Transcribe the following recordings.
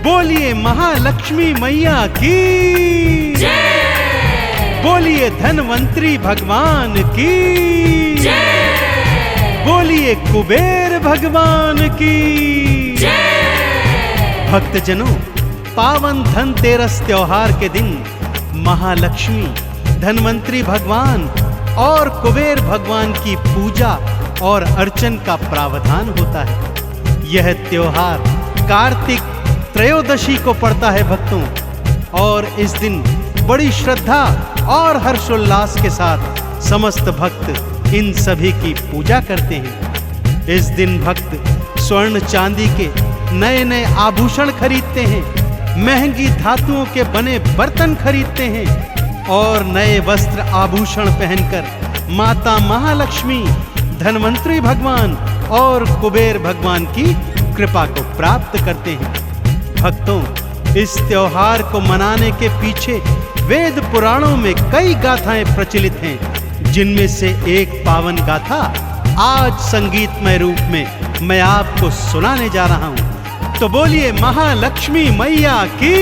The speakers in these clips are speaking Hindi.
बोलिए महालक्ष्मी मैया की जय। बोलिए धनवंतरी भगवान की जय। बोलिए कुबेर भगवान की जय। भक्तजनों, पावन धनतेरस त्योहार के दिन महालक्ष्मी, धनवंतरी भगवान और कुबेर भगवान की पूजा और अर्चन का प्रावधान होता है। यह त्योहार कार्तिक त्रयोदशी को पड़ता है भक्तों, और इस दिन बड़ी श्रद्धा और हर्षोल्लास के साथ समस्त भक्त इन सभी की पूजा करते हैं। इस दिन भक्त स्वर्ण चांदी के नए नए आभूषण खरीदते हैं, महंगी धातुओं के बने बर्तन खरीदते हैं और नए वस्त्र आभूषण पहनकर माता महालक्ष्मी, धनवंतरी भगवान और कुबेर भगवान की कृपा को प्राप्त करते हैं। भक्तों, इस त्योहार को मनाने के पीछे वेद पुराणों में कई गाथाएं प्रचलित हैं, जिनमें से एक पावन गाथा आज संगीतमय रूप में मैं आपको सुनाने जा रहा हूं। तो बोलिए महालक्ष्मी मैया की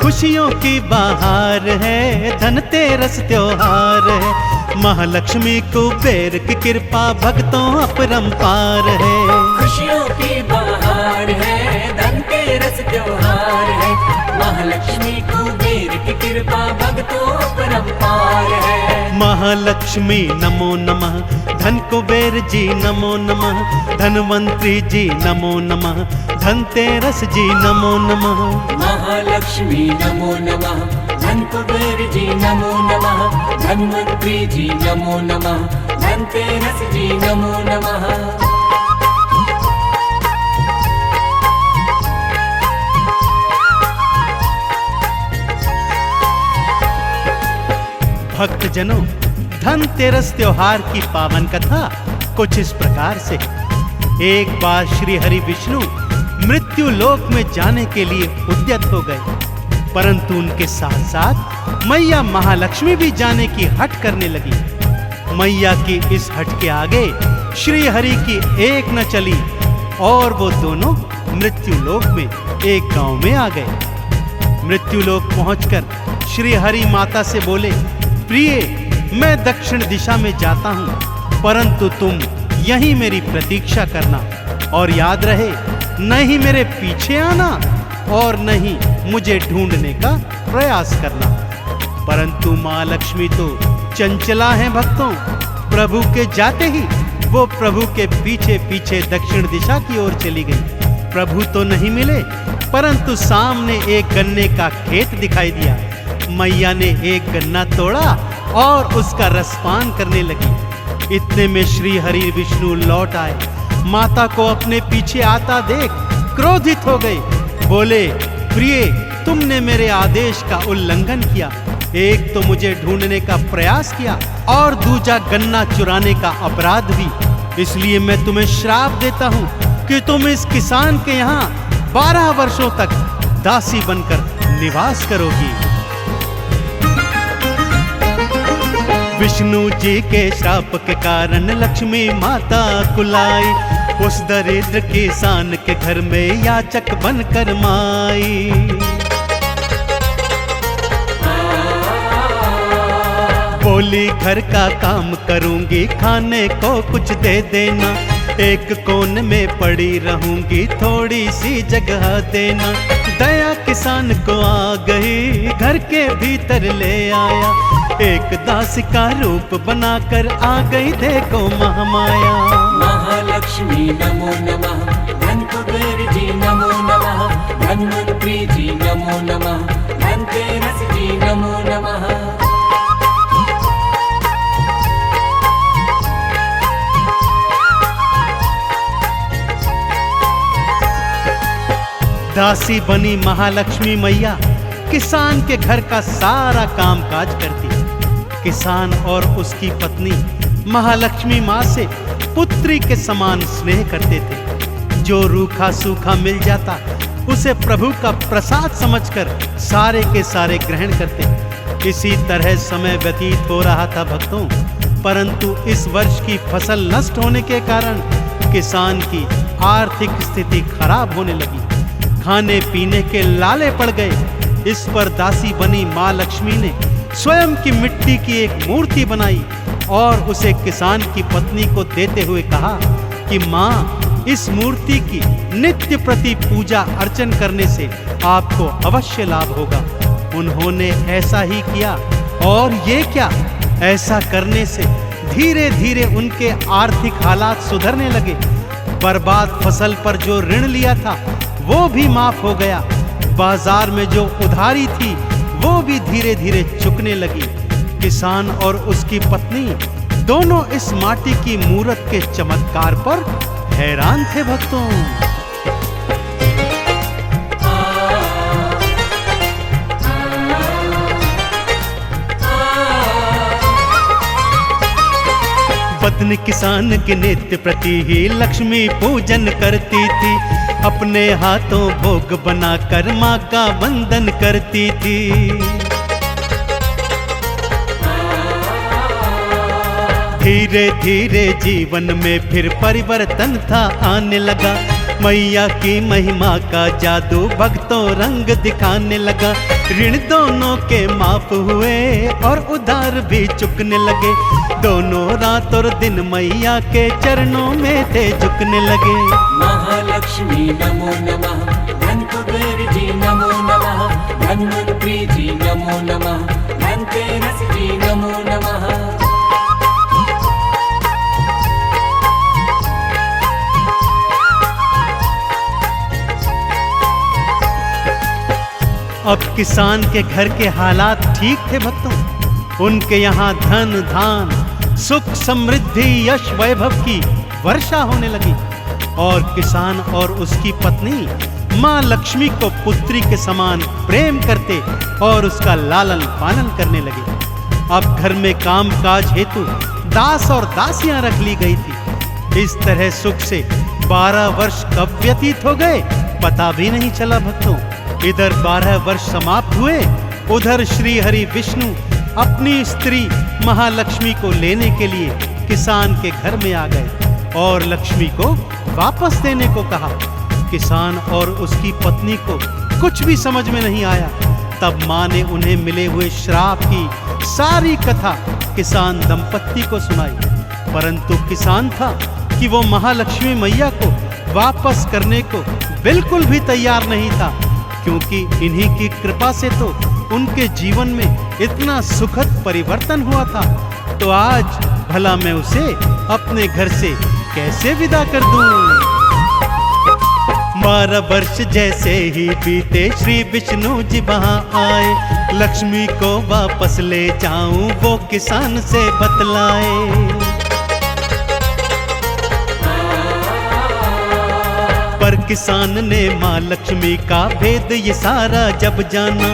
खुशियों की बहार है, धनतेरस त्योहार है, महालक्ष्मी कुबेर की कृपा भक्तों अपरंपार है। खुशियों की बहार है, धनतेरस त्योहार है, महालक्ष्मी कुबेर की कृपा भक्तों अपरंपार है। महालक्ष्मी नमो नमः, धन कुबेर जी नमो नमः, धनवंतरी जी नमो नमः, धनतेरस जी नमो नमः। महालक्ष्मी नमो नमः, धन कुबेर जी नमो नमः, धनवंतरी जी नमो नमः, धनतेरस जी नमो नमः। भक्तजनों, धनतेरस त्योहार की पावन कथा कुछ इस प्रकार से। एक बार श्री हरि विष्णु मृत्यु लोक में जाने के लिए उद्यत हो गए, परंतु उनके साथ साथ मैया महालक्ष्मी भी जाने की हट करने लगी। मैया की इस हट के आगे श्री हरि की एक न चली और वो दोनों मृत्यु लोक में एक गांव में आ गए। मृत्यु लोक पहुंचकर श्री हरि माता से बोले, प्रिय, मैं दक्षिण दिशा में जाता हूं, परंतु तुम यहीं मेरी प्रतीक्षा करना, और याद रहे, न ही मेरे पीछे आना और न ही मुझे ढूंढने का प्रयास करना। परंतु मां लक्ष्मी तो चंचला है भक्तों, प्रभु के जाते ही वो प्रभु के पीछे पीछे दक्षिण दिशा की ओर चली गई। प्रभु तो नहीं मिले, परंतु सामने एक गन्ने का खेत दिखाई दिया। मैया ने एक गन्ना तोड़ा और उसका रसपान करने लगी। इतने में श्री हरि विष्णु लौट आए। माता को अपने पीछे आता देख क्रोधित हो गए। बोले, प्रिय, तुमने मेरे आदेश का उल्लंघन किया। एक तो मुझे ढूंढने का प्रयास किया और दूजा गन्ना चुराने का अपराध भी। इसलिए मैं तुम्हें श्राप देता हूँ कि तुम इस किसान के यहाँ 12 वर्षों तक दासी बनकर निवास करोगी। विष्णु जी के श्राप के कारण लक्ष्मी माता कुलाई, उस दरिद्र किसान के घर में याचक बनकर माई। बोली, घर का काम करूंगी, खाने को कुछ दे देना, एक कोन में पड़ी रहूंगी, थोड़ी सी जगह देना। दया किसान को आ गई, घर के भीतर ले आया, एक दासी का रूप बनाकर आ गई देखो महामाया। महालक्ष्मी नमो नमः, धन कुबेर जी नमो नमः, धनवंतरी जी नमो नमः, धनतेरस जी नमो नमः। दासी बनी महालक्ष्मी मैया किसान के घर का सारा काम काज करती। किसान और उसकी पत्नी महालक्ष्मी माँ से पुत्री के समान स्नेह करते थे। जो रूखा सूखा मिल जाता उसे प्रभु का प्रसाद समझकर सारे के सारे ग्रहण करते। इसी तरह समय व्यतीत हो रहा था भक्तों, परंतु इस वर्ष की फसल नष्ट होने के कारण किसान की आर्थिक स्थिति खराब होने लगी। खाने पीने के लाले पड़ गए। इस पर दासी बनी माँ लक्ष्मी ने स्वयं की मिट्टी की एक मूर्ति बनाई और उसे किसान की पत्नी को देते हुए कहा कि माँ, इस मूर्ति की नित्य प्रति पूजा अर्चन करने से आपको अवश्य लाभ होगा। उन्होंने ऐसा ही किया और ये क्या, ऐसा करने से धीरे धीरे उनके आर्थिक हालात सुधरने लगे। बर्बाद फसल पर जो ऋण लिया था वो भी माफ हो गया। बाजार में जो उधारी थी वो भी धीरे धीरे चुकने लगी। किसान और उसकी पत्नी दोनों इस माटी की मूरत के चमत्कार पर हैरान थे भक्तों। पत्नी किसान के नित्य प्रति ही लक्ष्मी पूजन करती थी। अपने हाथों भोग बनाकर माँ का वंदन करती थी। धीरे धीरे जीवन में फिर परिवर्तन था आने लगा। मैया की महिमा का जादू भक्तों रंग दिखाने लगा। ऋण दोनों के माफ हुए और उधार भी चुकने लगे। दोनों रात और दिन मैया के चरणों में थे झुकने लगे। महालक्ष्मी नमो नमः, धन कुबेर जी नमो नमः, धन्वंतरी जी नमो नमः, धनतेरस जी नमो नमः। अब किसान के घर के हालात ठीक थे भक्तों। उनके यहाँ धन धान सुख समृद्धि यश वैभव की वर्षा होने लगी और किसान और उसकी पत्नी माँ लक्ष्मी को पुत्री के समान प्रेम करते और उसका लालन पालन करने लगे। अब घर में काम काज हेतु दास और दासियां रख ली गई थी। इस तरह सुख से 12 वर्ष कब व्यतीत हो गए पता भी नहीं चला भक्तों। इधर 12 वर्ष समाप्त हुए, उधर श्री हरि विष्णु अपनी स्त्री महालक्ष्मी को लेने के लिए किसान के घर में आ गए और लक्ष्मी को वापस देने को कहा। किसान और उसकी पत्नी को कुछ भी समझ में नहीं आया। तब माँ ने उन्हें मिले हुए श्राप की सारी कथा किसान दंपत्ति को सुनाई। परंतु किसान था कि वो महालक्ष्मी मैया को वापस करने को बिल्कुल भी तैयार नहीं था, क्योंकि इन्हीं की कृपा से तो उनके जीवन में इतना सुखद परिवर्तन हुआ था। तो आज भला मैं उसे अपने घर से कैसे विदा कर दूं? 12 वर्ष जैसे ही बीते श्री विष्णु जी वहां आए। लक्ष्मी को वापस ले जाऊं वो किसान से बतलाए। पर किसान ने माँ लक्ष्मी का भेद ये सारा जब जाना,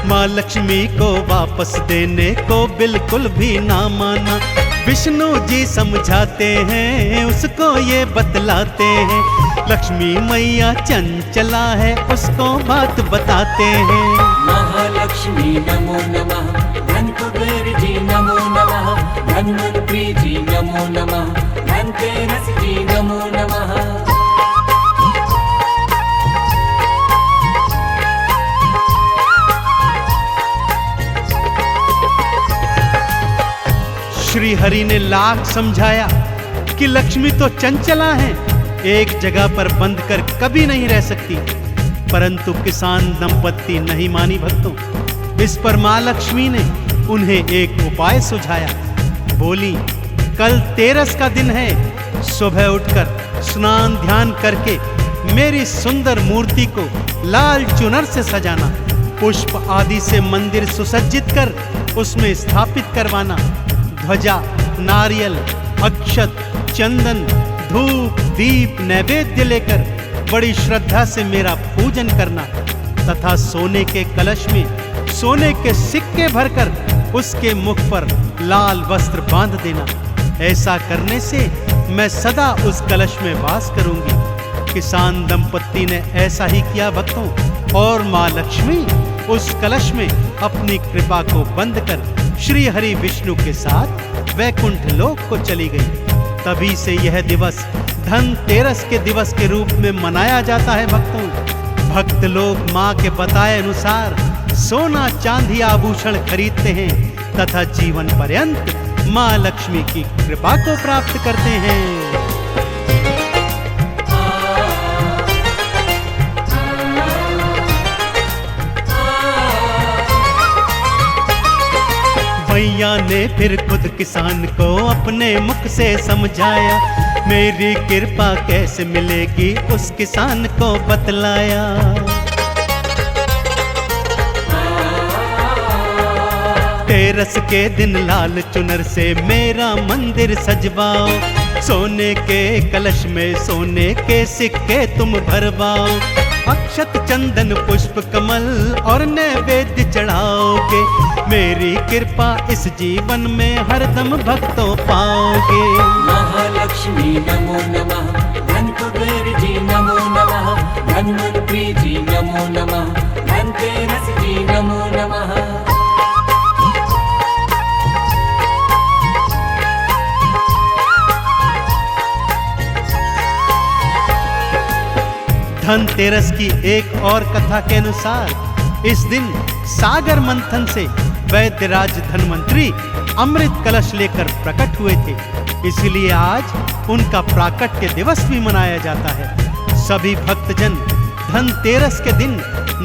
माँ लक्ष्मी को वापस देने को बिल्कुल भी ना माना। विष्णु जी समझाते हैं, उसको ये बतलाते हैं, लक्ष्मी मैया चंचला है, उसको बात बताते हैं। महालक्ष्मी नमो नमः, धन कुबेर जी नमो नमः, धन्वंतरी जी नमो नमः, धनतेरस जी नमो नमः। श्री हरि ने लाख समझाया कि लक्ष्मी तो चंचला है, एक जगह पर बंद कर कभी नहीं रह सकती, परंतु किसान दंपत्ति नहीं मानी भक्तों। इस पर माँ लक्ष्मी ने उन्हें एक उपाय सुझाया। बोली, कल तेरस का दिन है, सुबह उठकर स्नान ध्यान करके मेरी सुंदर मूर्ति को लाल चुनर से सजाना, पुष्प आदि से मंदिर सुसज्जित कर उसमें स्थापित करवाना, ध्वजा, नारियल, अक्षत, चंदन, धूप, दीप, नैवेद्य लेकर बड़ी श्रद्धा से मेरा पूजन करना तथा सोने के कलश में सोने के सिक्के भरकर उसके मुख पर लाल वस्त्र बांध देना। ऐसा करने से मैं सदा उस कलश में वास करूंगी। किसान दंपत्ति ने ऐसा ही किया भक्तों, और माँ लक्ष्मी उस कलश में अपनी कृपा को बंद कर श्री हरि विष्णु के साथ वैकुंठ लोक को चली गई। तभी से यह दिवस धनतेरस के दिवस के रूप में मनाया जाता है भक्तों। भक्त लोग माँ के बताए अनुसार सोना चांदी आभूषण खरीदते हैं तथा जीवन पर्यंत माँ लक्ष्मी की कृपा को प्राप्त करते हैं। मैया ने फिर खुद किसान को अपने मुख से समझाया, मेरी कृपा कैसे मिलेगी उस किसान को बतलाया। तेरस के दिन लाल चुनर से मेरा मंदिर सजवाओ, सोने के कलश में सोने के सिक्के तुम भरवाओ। अक्षत चंदन पुष्प कमल और नैवेद्य चढ़ाओगे, मेरी कृपा इस जीवन में हरदम भक्तों पाओगे। महालक्ष्मी नमो नमः, धन कुबेर जी नमो नमः, धन्वंतरी जी नमो नमः, धनतेरस जी नमो नमः। धनतेरस की एक और कथा के अनुसार इस दिन सागर मंथन से वैद्यराज धन्वंतरी अमृत कलश लेकर प्रकट हुए थे, इसलिए आज उनका प्राकट्य दिवस भी मनाया जाता है। सभी भक्तजन धनतेरस के दिन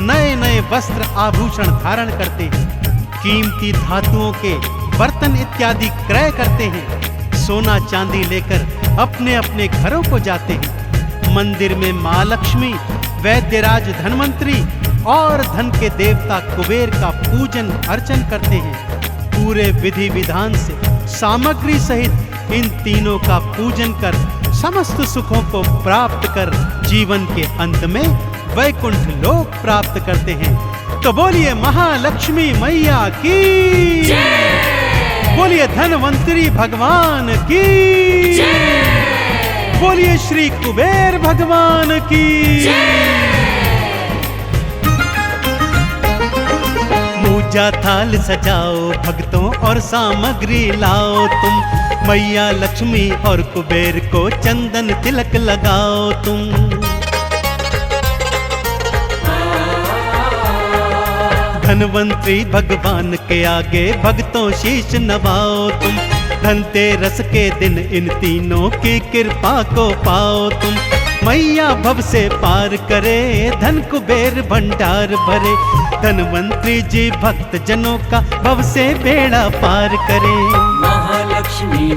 नए नए वस्त्र आभूषण धारण करते हैं, कीमती धातुओं के बर्तन इत्यादि क्रय करते हैं, सोना चांदी लेकर अपने अपने घरों को जाते हैं। मंदिर में माँ लक्ष्मी, वैद्यराज धन्वंतरी और धन के देवता कुबेर का पूजन अर्चन करते हैं। पूरे विधि विधान से सामग्री सहित इन तीनों का पूजन कर समस्त सुखों को प्राप्त कर जीवन के अंत में वैकुंठ लोक प्राप्त करते हैं। तो बोलिए महालक्ष्मी मैया की जय, बोलिए धन्वंतरी भगवान की जय, बोलिए श्री कुबेर भगवान की जय। पूजा थाल सजाओ भक्तों और सामग्री लाओ तुम, मैया लक्ष्मी और कुबेर को चंदन तिलक लगाओ तुम। धन्वंतरी भगवान के आगे भक्तों शीश नवाओ तुम, धनतेरस के दिन इन तीनों की कृपा को पाओ तुम। मैया भव से पार करे, धन कुबेर भंडार भरे, धन्वंतरी जी भक्त जनों का भव से बेड़ा पार करे। महालक्ष्मी